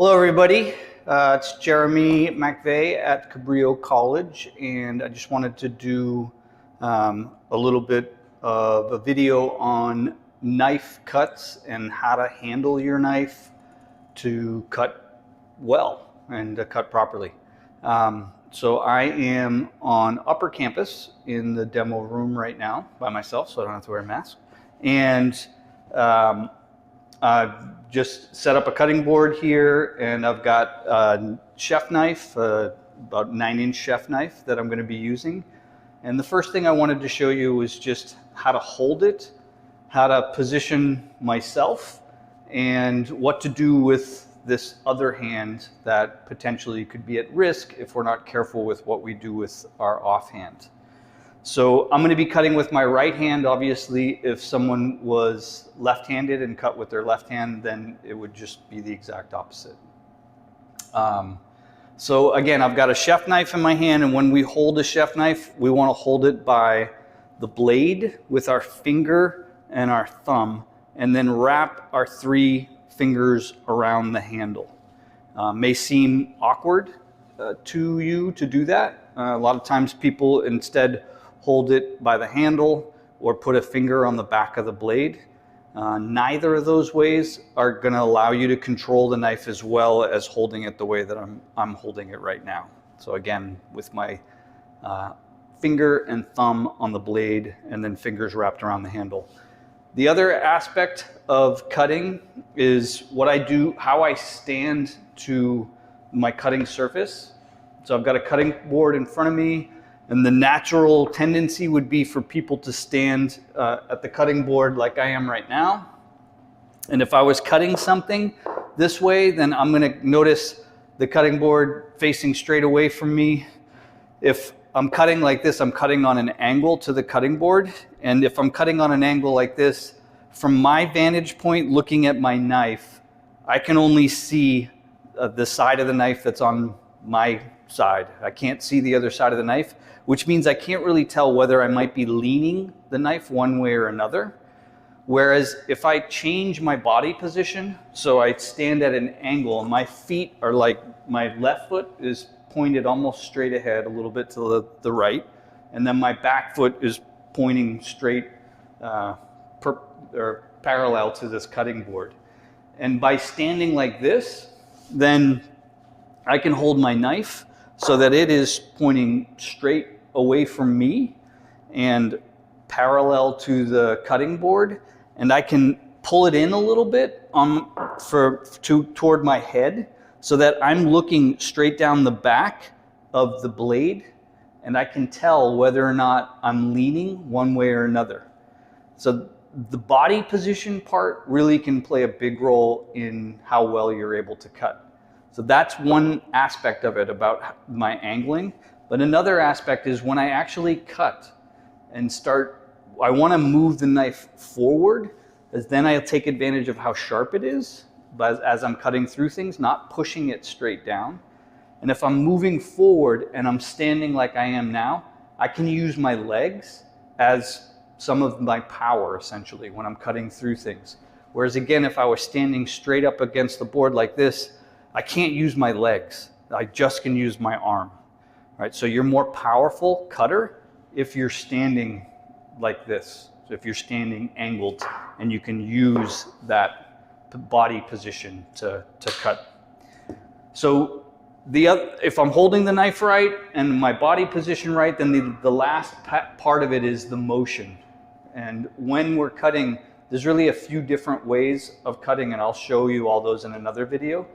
Hello everybody, it's Jeremy McVeigh at Cabrillo College, and I just wanted to do a little bit of a video on knife cuts and how to handle your knife to cut well and to cut properly. So I am on upper campus in the demo room right now by myself, so I don't have to wear a mask. And I've just set up a cutting board here, and I've got a chef knife, about 9-inch chef knife that I'm going to be using. And the first thing I wanted to show you was just how to hold it, how to position myself, and what to do with this other hand that potentially could be at risk if we're not careful with what we do with our offhand. So I'm going to be cutting with my right hand. Obviously, if someone was left-handed and cut with their left hand, then it would just be the exact opposite. So again, I've got a chef knife in my hand, and when we hold a chef knife, we want to hold it by the blade with our finger and our thumb, and then wrap our 3 fingers around the handle. May seem awkward to you to do that. A lot of times people instead hold it by the handle or put a finger on the back of the blade. Neither of those ways are going to allow you to control the knife as well as holding it the way that I'm holding it right now. So again, with my finger and thumb on the blade and then fingers wrapped around the handle. The other aspect of cutting is what I do, how I stand to my cutting surface. So I've got a cutting board in front of me, and the natural tendency would be for people to stand at the cutting board like I am right now. And if I was cutting something this way, then I'm going to notice the cutting board facing straight away from me. If I'm cutting like this, I'm cutting on an angle to the cutting board. And if I'm cutting on an angle like this, from my vantage point looking at my knife, I can only see the side of the knife that's on my side. I can't see the other side of the knife, which means I can't really tell whether I might be leaning the knife one way or another. Whereas if I change my body position, so I stand at an angle, and my feet are like, my left foot is pointed almost straight ahead, a little bit to the right, and then my back foot is pointing straight or parallel to this cutting board. And by standing like this, then I can hold my knife so that it is pointing straight away from me and parallel to the cutting board, and I can pull it in a little bit toward my head so that I'm looking straight down the back of the blade, and I can tell whether or not I'm leaning one way or another. So the body position part really can play a big role in how well you're able to cut. So that's one aspect of it about my angling. But another aspect is when I actually cut and start, I want to move the knife forward, as then I'll take advantage of how sharp it is, but as I'm cutting through things, not pushing it straight down. And if I'm moving forward and I'm standing like I am now, I can use my legs as some of my power, essentially, when I'm cutting through things. Whereas again, if I was standing straight up against the board like this, I can't use my legs. I just can use my arm. Right? So you're more powerful cutter if you're standing like this. So if you're standing angled and you can use that body position to cut. So if I'm holding the knife right and my body position right, then the last part of it is the motion. And when we're cutting, there's really a few different ways of cutting, and I'll show you all those in another video.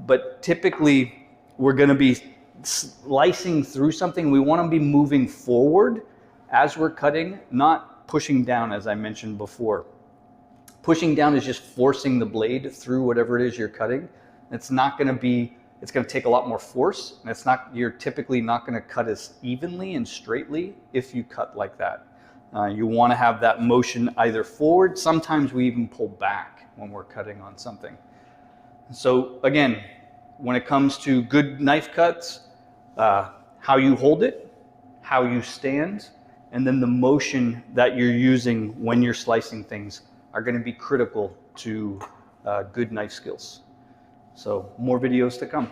But typically, we're going to be slicing through something. We want to be moving forward as we're cutting, not pushing down, as I mentioned before. Pushing down is just forcing the blade through whatever it is you're cutting. It's not going to be, it's going to take a lot more force, and you're typically not going to cut as evenly and straightly if you cut like that. You want to have that motion either forward. Sometimes we even pull back when we're cutting on something. So again, when it comes to good knife cuts, how you hold it, how you stand, and then the motion that you're using when you're slicing things are going to be critical to good knife skills. So more videos to come.